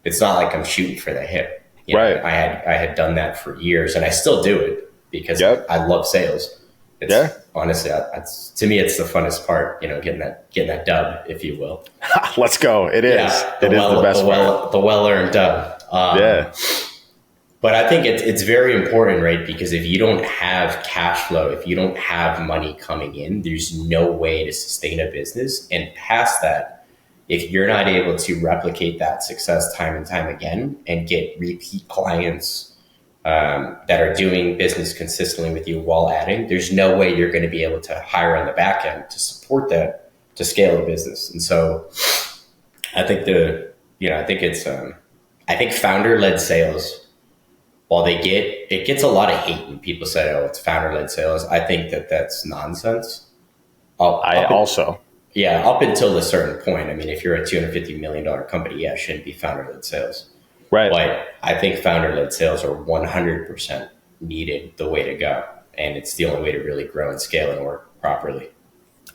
it's not like I'm shooting for the hip. Right. I had done that for years and I still do it because I love sales. It's honestly, to me, it's the funnest part, getting that dub, if you will. Let's go. It is. It is the best part. The well-earned dub. But I think it's very important, right? Because if you don't have cash flow, if you don't have money coming in, there's no way to sustain a business. And past that, if you're not able to replicate that success time and time again and get repeat clients that are doing business consistently with you while adding, there's no way you're going to be able to hire on the back end to support that, to scale the business. And so I think I think founder-led sales, while it gets a lot of hate when people say, oh, it's founder-led sales. I think that's nonsense. Up until a certain point. I mean, if you're a $250 million company, it shouldn't be founder-led sales. Right. But I think founder-led sales are 100% needed, the way to go. And it's the only way to really grow and scale and work properly.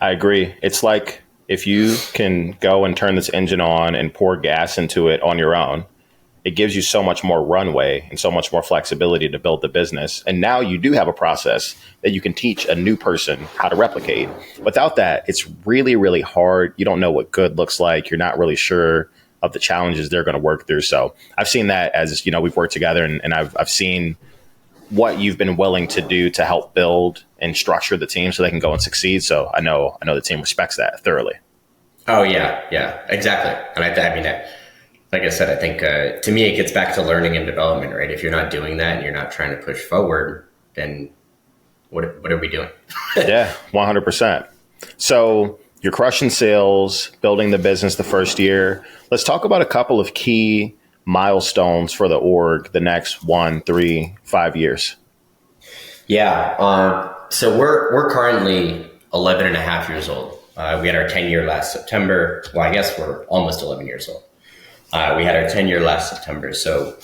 I agree. It's like if you can go and turn this engine on and pour gas into it on your own, it gives you so much more runway and so much more flexibility to build the business. And now you do have a process that you can teach a new person how to replicate. Without that, it's really, really hard. You don't know what good looks like. You're not really sure of the challenges they're going to work through. So I've seen that as, we've worked together and I've seen what you've been willing to do to help build and structure the team so they can go and succeed. So I know the team respects that thoroughly. Oh, yeah, exactly. And I mean, like I said, I think to me, it gets back to learning and development, right? If you're not doing that and you're not trying to push forward, then what are we doing? Yeah, 100%. So you're crushing sales, building the business the first year. Let's talk about a couple of key milestones for the org the next 1, 3, 5 years. Yeah. So we're currently 11 and a half years old. We had our 10-year last September. Well, I guess we're almost 11 years old. We had our 10-year last September. So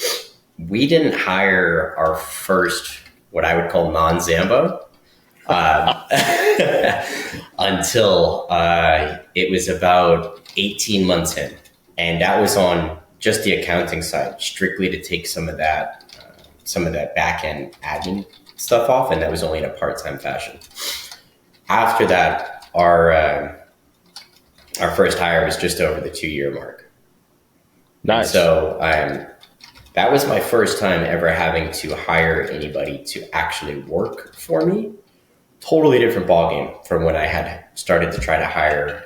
we didn't hire our first, what I would call non-Zambo, until it was about 18 months in. And that was on just the accounting side, strictly to take some of that back-end admin stuff off. And that was only in a part-time fashion. After that, our first hire was just over the 2-year mark. Nice. And so that was my first time ever having to hire anybody to actually work for me. Totally different ballgame from when I had started to try to hire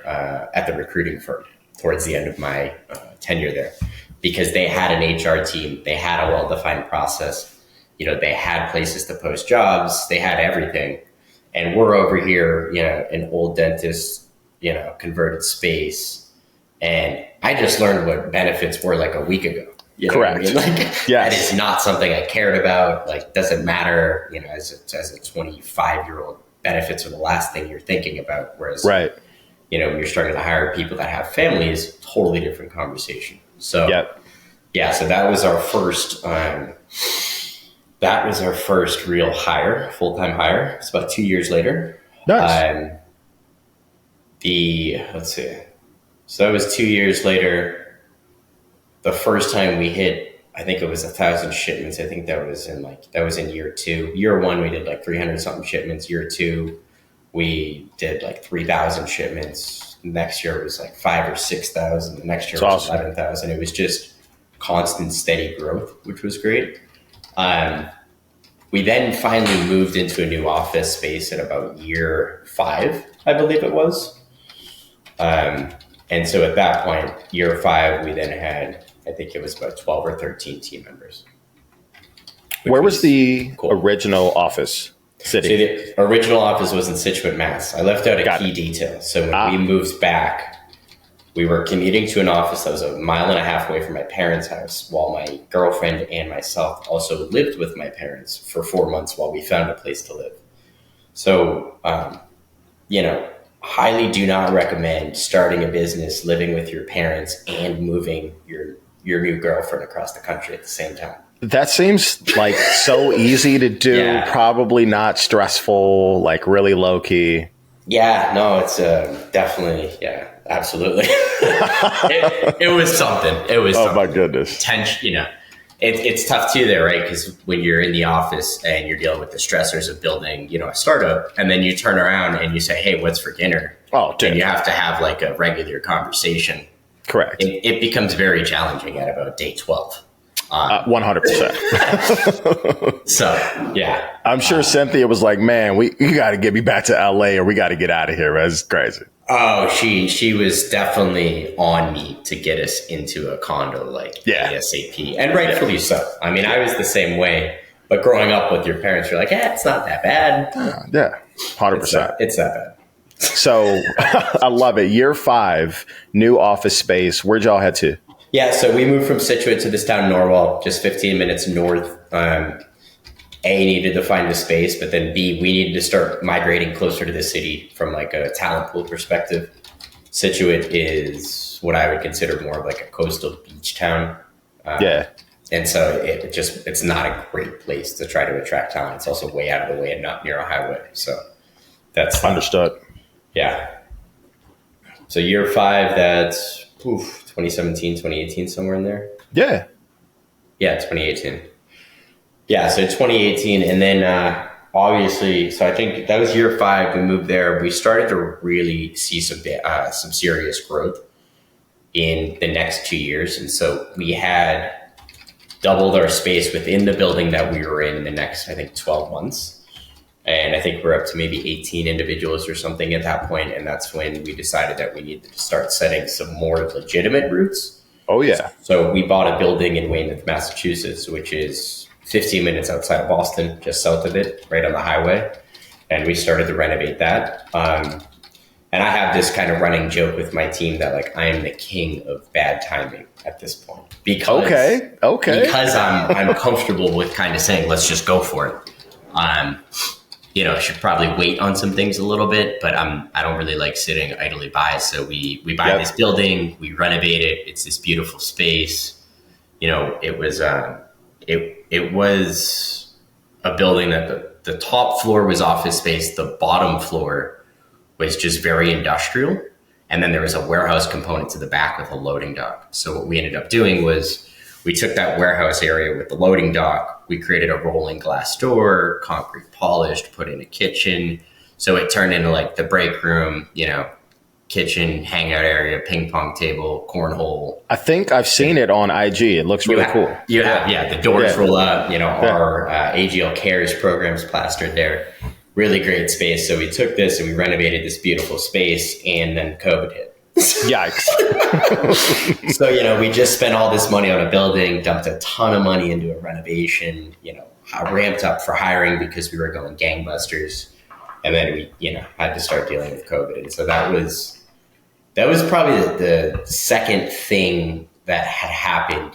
at the recruiting firm towards the end of my tenure there, because they had an HR team, they had a well-defined process, they had places to post jobs, they had everything, and we're over here, an old dentist, converted space. And I just learned what benefits were like a week ago. Correct. Yes. That is not something I cared about. Like, doesn't matter, as a 25-year-old, benefits are the last thing you're thinking about. Whereas, when you're starting to hire people that have families, totally different conversation. So, so that was our first real hire, full-time hire. It's about 2 years later. Nice. Let's see. So that was 2 years later. The first time we hit, I think it was 1,000 shipments. I think that was in year 2. Year 1, we did like 300 something shipments. Year 2, we did like 3,000 shipments. Next year it was like 5,000 or 6,000. The next year was 11,000. It was just constant, steady growth, which was great. We then finally moved into a new office space at about year 5, I believe it was. And so at that point, year 5, we then had, I think it was about 12 or 13 team members. Where was the cool. original office city? So the original office was in Situate, Mass. I left out a key detail. So when we moved back, we were commuting to an office that was 1.5 miles away from my parents' house, while my girlfriend and myself also lived with my parents for 4 months while we found a place to live. So, highly do not recommend starting a business, living with your parents, and moving your new girlfriend across the country at the same time. That seems like so easy to do, probably not stressful, like really low key. Yeah, no, it's definitely, absolutely. it was something. It was something. My goodness. Tension, it's tough too there, right? Because when you're in the office and you're dealing with the stressors of building, a startup, and then you turn around and you say, hey, what's for dinner? Oh, dude. And you have to have like a regular conversation. Correct. It becomes very challenging at about day 12. 100%. So, yeah. I'm sure Cynthia was like, man, you got to get me back to LA or we got to get out of here. That's crazy. Oh, she was definitely on me to get us into a condo ASAP. And rightfully so. I mean, I was the same way. But growing up with your parents, you're like, it's not that bad. Yeah, 100%. It's that bad. So I love it. Year 5, new office space. Where'd y'all head to? Yeah, so we moved from Situate to this town, Norwell, just 15 minutes north. A, needed to find a space, but then B, we needed to start migrating closer to the city from like a talent pool perspective. Situate is what I would consider more of like a coastal beach town. And so it's not a great place to try to attract talent. It's also way out of the way and not near a highway. So that's understood. Yeah. So year 5, that's 2017, 2018, somewhere in there. Yeah. Yeah, 2018. Yeah, so 2018. And then obviously, so I think that was year 5. We moved there. We started to really see some serious growth in the next 2 years. And so we had doubled our space within the building that we were in the next, I think, 12 months. And I think we're up to maybe 18 individuals or something at that point. And that's when we decided that we needed to start setting some more legitimate roots. Oh, yeah. So we bought a building in Weymouth, Massachusetts, which is 15 minutes outside of Boston, just south of it, right on the highway. And we started to renovate that. And I have this kind of running joke with my team that like I am the king of bad timing at this point. Because I'm comfortable with kind of saying, let's just go for it. Should probably wait on some things a little bit, but I don't really like sitting idly by. So we buy this building, we renovate it. It's this beautiful space. It was a building that the top floor was office space. The bottom floor was just very industrial. And then there was a warehouse component to the back with a loading dock. So what we ended up doing was we took that warehouse area with the loading dock. We created a rolling glass door, concrete polished, put in a kitchen. So it turned into like the break room, kitchen, hangout area, ping pong table, cornhole. I think I've seen it on IG. It looks really cool. The doors roll up, our AGL Cares programs plastered there. Really great space. So we took this and we renovated this beautiful space, and then COVID hit. Yikes. So, we just spent all this money on a building, dumped a ton of money into a renovation, ramped up for hiring because we were going gangbusters. And then we, had to start dealing with COVID. And so that was probably the second thing that had happened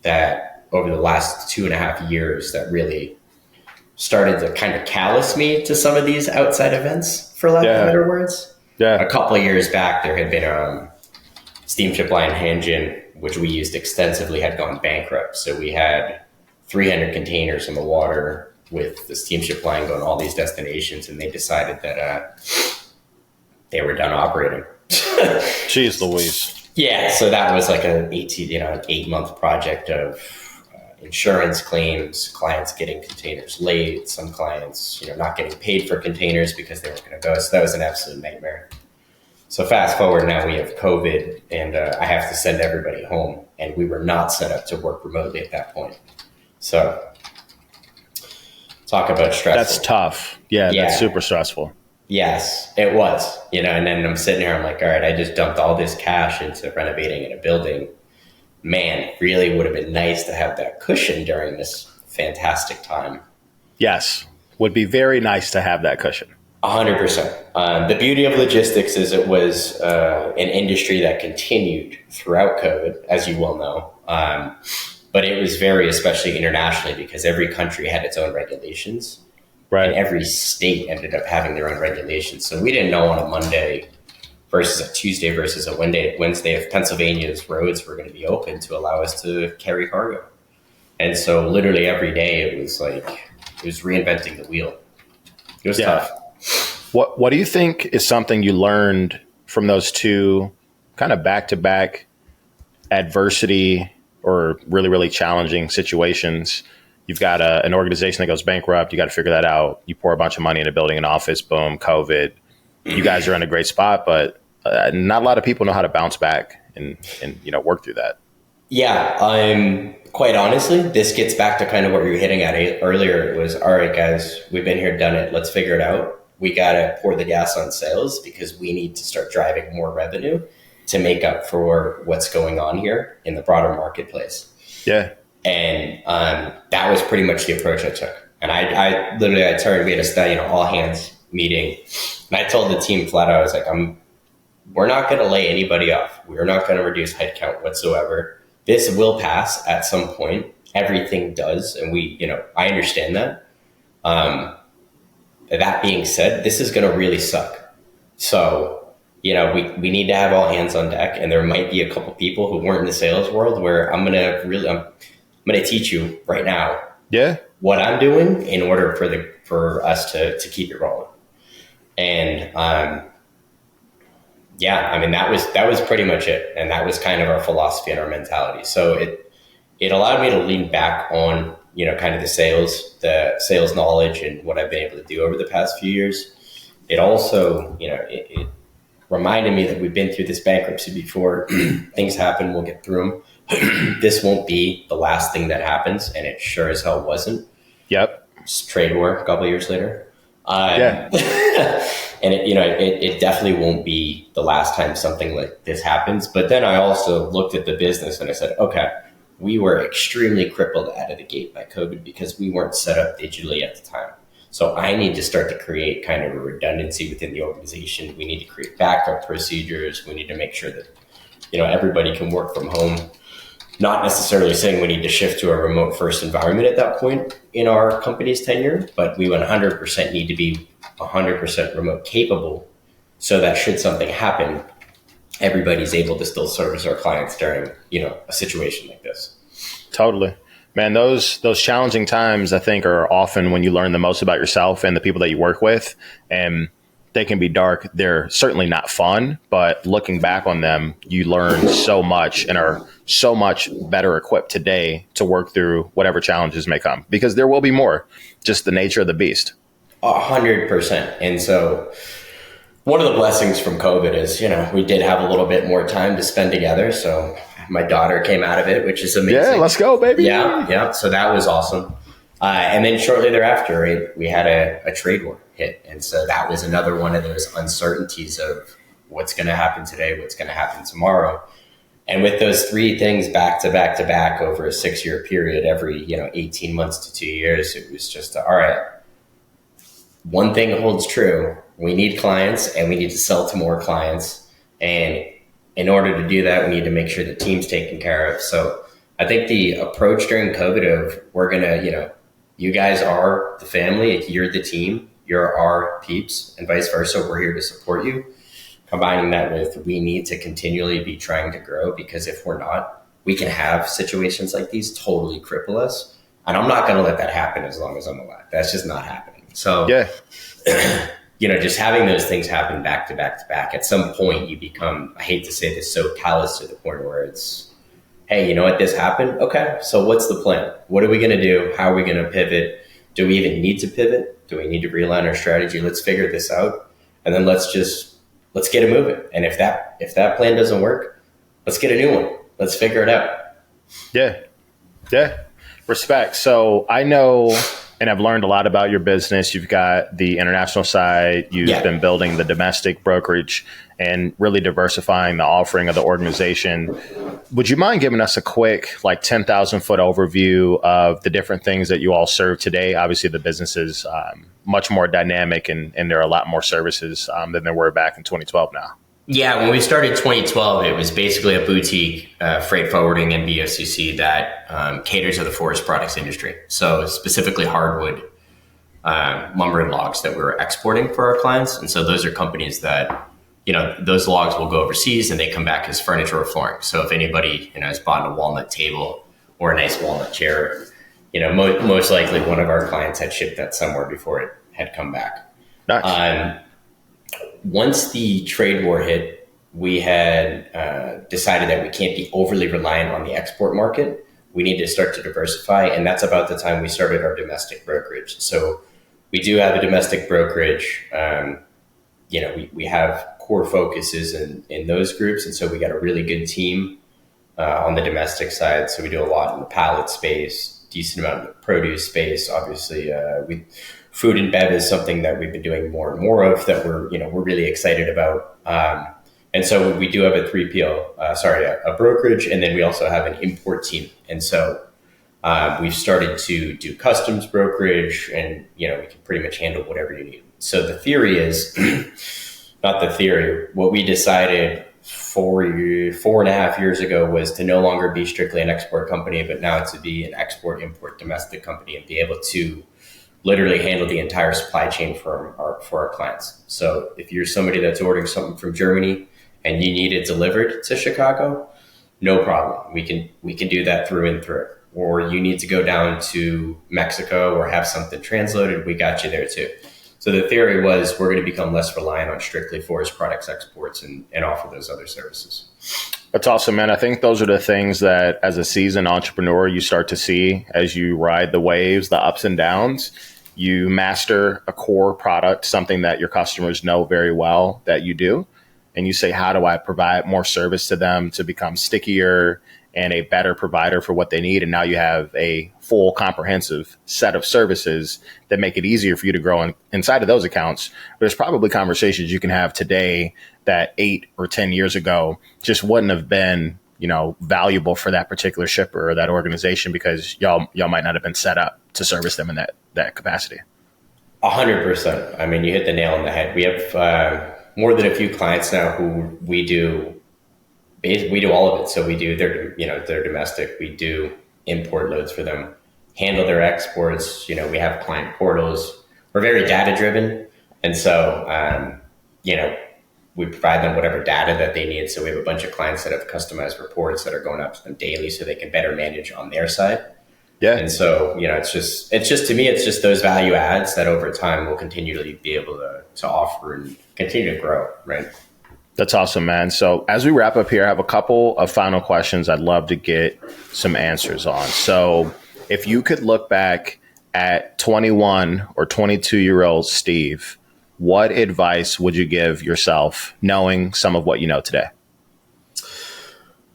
that over the last 2.5 years that really started to kind of callous me to some of these outside events, for lack of better words. Yeah. A couple of years back, there had been a steamship line Hanjin, which we used extensively, had gone bankrupt. So we had 300 containers in the water with the steamship line going all these destinations, and they decided that they were done operating. Jeez Louise. Yeah, so that was like an 8-month project of insurance claims, clients getting containers late, some clients, not getting paid for containers because they weren't going to go. So that was an absolute nightmare. So fast forward, now we have COVID, and I have to send everybody home, and we were not set up to work remotely at that point. So talk about stressful. That's tough. Yeah, that's super stressful. Yes, it was, and then I'm sitting here, I'm like, all right, I just dumped all this cash into renovating in a building. Man, really would have been nice to have that cushion during this fantastic time. Yes. Would be very nice to have that cushion. 100%. The beauty of logistics is it was an industry that continued throughout COVID, as you well know. But it was very, especially internationally, because every country had its own regulations. Right. And every state ended up having their own regulations. So we didn't know on a Monday versus a Tuesday versus a Wednesday if Pennsylvania's roads were going to be open to allow us to carry cargo. And so literally every day it was reinventing the wheel. It was tough. What do you think is something you learned from those two kind of back-to-back adversity or really, really challenging situations? You've got an organization that goes bankrupt. You got to figure that out. You pour a bunch of money into building an office. Boom, COVID. You guys are in a great spot, but not a lot of people know how to bounce back and work through that. Yeah, quite honestly, this gets back to kind of what you were hitting at earlier. It was, all right, guys, we've been here, done it. Let's figure it out. We got to pour the gas on sales because we need to start driving more revenue to make up for what's going on here in the broader marketplace. Yeah. And that was pretty much the approach I took. And I turned, we had a all hands meeting. And I told the team flat out, I was like, we're not going to lay anybody off. We're not going to reduce headcount whatsoever. This will pass at some point. Everything does. And I understand that. That being said, this is going to really suck. So, we need to have all hands on deck. And there might be a couple people who weren't in the sales world where I'm going to teach you right now what I'm doing in order for us to keep it rolling. And, that was pretty much it. And that was kind of our philosophy and our mentality. So it allowed me to lean back on, kind of the sales knowledge and what I've been able to do over the past few years. It also, it reminded me that we've been through this bankruptcy before. Things happen, we'll get through them. This won't be the last thing that happens. And it sure as hell wasn't. Yep. Just trade war a couple of years later. And it definitely won't be the last time something like this happens. But then I also looked at the business and I said, okay, we were extremely crippled out of the gate by COVID because we weren't set up digitally at the time. So I need to start to create kind of a redundancy within the organization. We need to create backup procedures. We need to make sure that, everybody can work from home. Not necessarily saying we need to shift to a remote first environment at that point in our company's tenure, but we 100% need to be 100% remote capable so that should something happen, everybody's able to still service our clients during, a situation like this. Totally. Man, those challenging times, I think, are often when you learn the most about yourself and the people that you work with. And they can be dark. They're certainly not fun, but looking back on them, you learn so much and are so much better equipped today to work through whatever challenges may come, because there will be more, just the nature of the beast. 100%. And so one of the blessings from COVID is, we did have a little bit more time to spend together. So my daughter came out of it, which is amazing. Yeah, let's go, baby. Yeah. So that was awesome. And then shortly thereafter, we had a trade war hit. And so that was another one of those uncertainties of what's going to happen today, what's going to happen tomorrow. And with those three things back to back to back over a 6-year period, every, 18 months to 2 years, it was just, all right, one thing holds true. We need clients and we need to sell to more clients. And in order to do that, we need to make sure the team's taken care of. So I think the approach during COVID of we're going to, you guys are the family, you're the team, you're our peeps, and vice versa. We're here to support you. Combining that with we need to continually be trying to grow, because if we're not, we can have situations like these totally cripple us. And I'm not going to let that happen as long as I'm alive. That's just not happening. So, just having those things happen back to back to back, at some point you become, I hate to say this, so callous to the point where it's, hey, you know what, this happened? Okay, so what's the plan? What are we going to do? How are we going to pivot? Do we even need to pivot? Do we need to realign our strategy? Let's figure this out. And then let's get it moving. And if that plan doesn't work, let's get a new one. Let's figure it out. Yeah. Respect. So I know, and I've learned a lot about your business. You've got the international side. You've been building the domestic brokerage and really diversifying the offering of the organization. Would you mind giving us a quick, like 10,000 foot overview of the different things that you all serve today? Obviously, the business is much more dynamic and there are a lot more services than there were back in 2012 now. Yeah, when we started 2012, it was basically a boutique freight forwarding and BOCC that caters to the forest products industry. So specifically hardwood, lumber and logs that we were exporting for our clients. And so those are companies that, those logs will go overseas and they come back as furniture or flooring. So if anybody, has bought a walnut table or a nice walnut chair, most likely one of our clients had shipped that somewhere before it had come back. Nice. Once the trade war hit, we had decided that we can't be overly reliant on the export market. We need to start to diversify. And that's about the time we started our domestic brokerage. So we do have a domestic brokerage. We have core focuses in those groups. And so we got a really good team on the domestic side. So we do a lot in the pallet space, decent amount in the produce space. Obviously, food and bev is something that we've been doing more and more of that we're really excited about. And so we do have a 3PL, a brokerage, and then we also have an import team. And so we've started to do customs brokerage, and we can pretty much handle whatever you need. So the theory is, not the theory, what we decided 4.5 years ago was to no longer be strictly an export company, but now to be an export, import, domestic company and be able to literally handle the entire supply chain for our clients. So if you're somebody that's ordering something from Germany and you need it delivered to Chicago, no problem. We can do that through and through. Or you need to go down to Mexico or have something transloaded, we got you there too. So the theory was we're going to become less reliant on strictly forest products exports and offer those other services. That's awesome, man. I think those are the things that as a seasoned entrepreneur, you start to see as you ride the waves, the ups and downs. You master a core product, something that your customers know very well that you do. And you say, how do I provide more service to them to become stickier and a better provider for what they need? And now you have a full comprehensive set of services that make it easier for you to grow inside of those accounts. There's probably conversations you can have today that 8 or 10 years ago just wouldn't have been, valuable for that particular shipper or that organization because y'all might not have been set up to service them in that capacity. 100%. I mean, you hit the nail on the head. We have more than a few clients now who we do all of it. So we do their domestic, we do import loads for them, handle their exports. We have client portals. We're very data driven. And so, we provide them whatever data that they need. So we have a bunch of clients that have customized reports that are going up to them daily so they can better manage on their side. Yeah. And so, it's just to me, it's just those value adds that over time we'll continually be able to offer and continue to grow. Right. That's awesome, man. So as we wrap up here, I have a couple of final questions I'd love to get some answers on. So if you could look back at 21 or 22-year-old Steve, what advice would you give yourself knowing some of what you know today?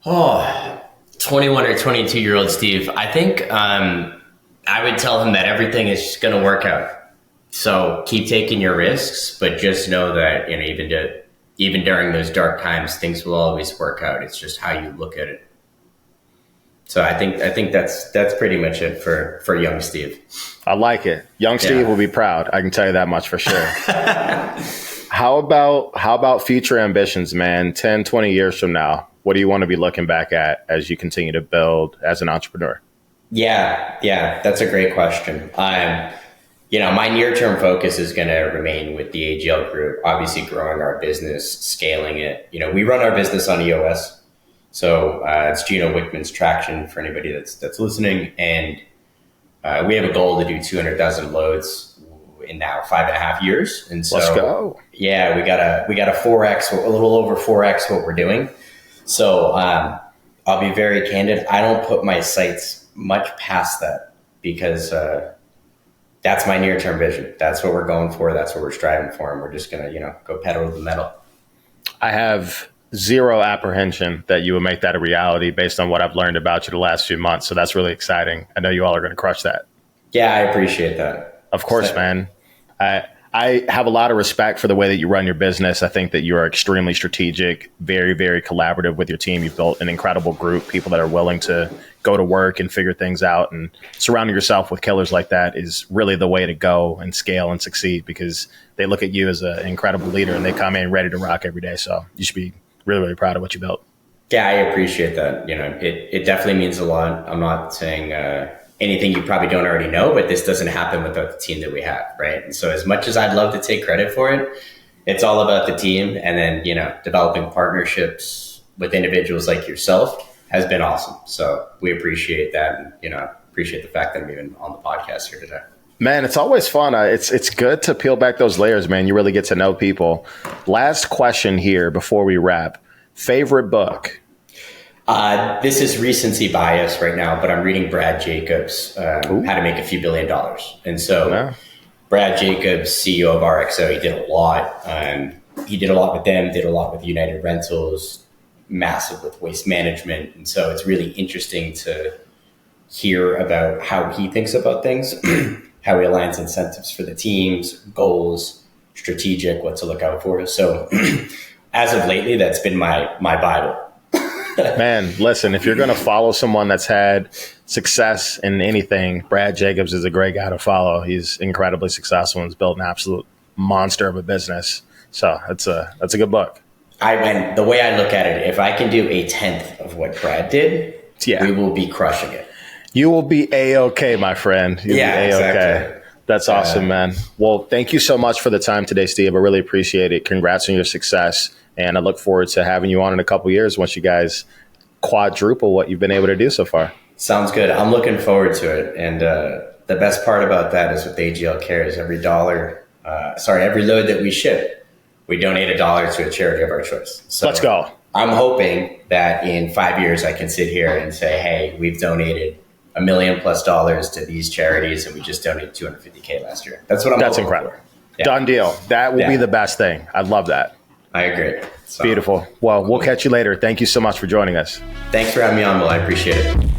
21 or 22-year-old Steve, I think I would tell him that everything is going to work out. So keep taking your risks, but just know that even during those dark times, things will always work out. It's just how you look at it. So I think that's pretty much it for young Steve. I like it. Young Steve will be proud. I can tell you that much for sure. How about future ambitions, man? 10, 20 years from now, what do you want to be looking back at as you continue to build as an entrepreneur? Yeah, that's a great question. My near-term focus is going to remain with the AGL group, obviously growing our business, scaling it. We run our business on EOS. So it's Gino Wickman's Traction for anybody that's listening. And we have a goal to do 200,000 loads in now 5.5 years. And so, let's go. Yeah, we got a 4X, a little over 4X what we're doing. So I'll be very candid. I don't put my sights much past that because that's my near-term vision. That's what we're going for. That's what we're striving for. And we're just going to, go pedal to the metal. I have zero apprehension that you will make that a reality based on what I've learned about you the last few months. So that's really exciting. I know you all are going to crush that. Yeah, I appreciate that. Of course, man. I have a lot of respect for the way that you run your business. I think that you are extremely strategic, very, very collaborative with your team. You've built an incredible group, people that are willing to go to work and figure things out. And surrounding yourself with killers like that is really the way to go and scale and succeed, because they look at you as an incredible leader and they come in ready to rock every day. So you should be really, really proud of what you built. Yeah, I appreciate that. It definitely means a lot. I'm not saying anything you probably don't already know, but this doesn't happen without the team that we have, right? And so as much as I'd love to take credit for it, it's all about the team. And then, developing partnerships with individuals like yourself has been awesome. So we appreciate that. And, appreciate the fact that I'm even on the podcast here today. Man, it's always fun. It's good to peel back those layers, man. You really get to know people. Last question here before we wrap. Favorite book? This is recency bias right now, but I'm reading Brad Jacobs, How to Make a Few $1 billion. And so Brad Jacobs, CEO of RXO, he did a lot. He did a lot with them, did a lot with United Rentals, massive with waste management. And so it's really interesting to hear about how he thinks about things, how he aligns incentives for the teams, goals, strategic, what to look out for. So as of lately, that's been my Bible. Man, listen, if you're going to follow someone that's had success in anything, Brad Jacobs is a great guy to follow. He's incredibly successful and has built an absolute monster of a business. So that's a good book. The way I look at it, if I can do 1/10 of what Brad did, we will be crushing it. You will be A-OK, my friend. You'll be A-OK. Exactly. That's awesome, man. Well, thank you so much for the time today, Steve. I really appreciate it. Congrats on your success. And I look forward to having you on in a couple of years once you guys quadruple what you've been able to do so far. Sounds good. I'm looking forward to it. And the best part about that is with AGL Cares, every load that we ship, we donate $1 to a charity of our choice. So let's go. I'm hoping that in 5 years I can sit here and say, hey, we've donated $1 million+ to these charities, and we just donated $250K last year. That's what I'm hoping incredible. For. Yeah. Done deal. That will be the best thing. I love that. I agree. So, beautiful. Well, we'll catch you later. Thank you so much for joining us. Thanks for having me on, Will. I appreciate it.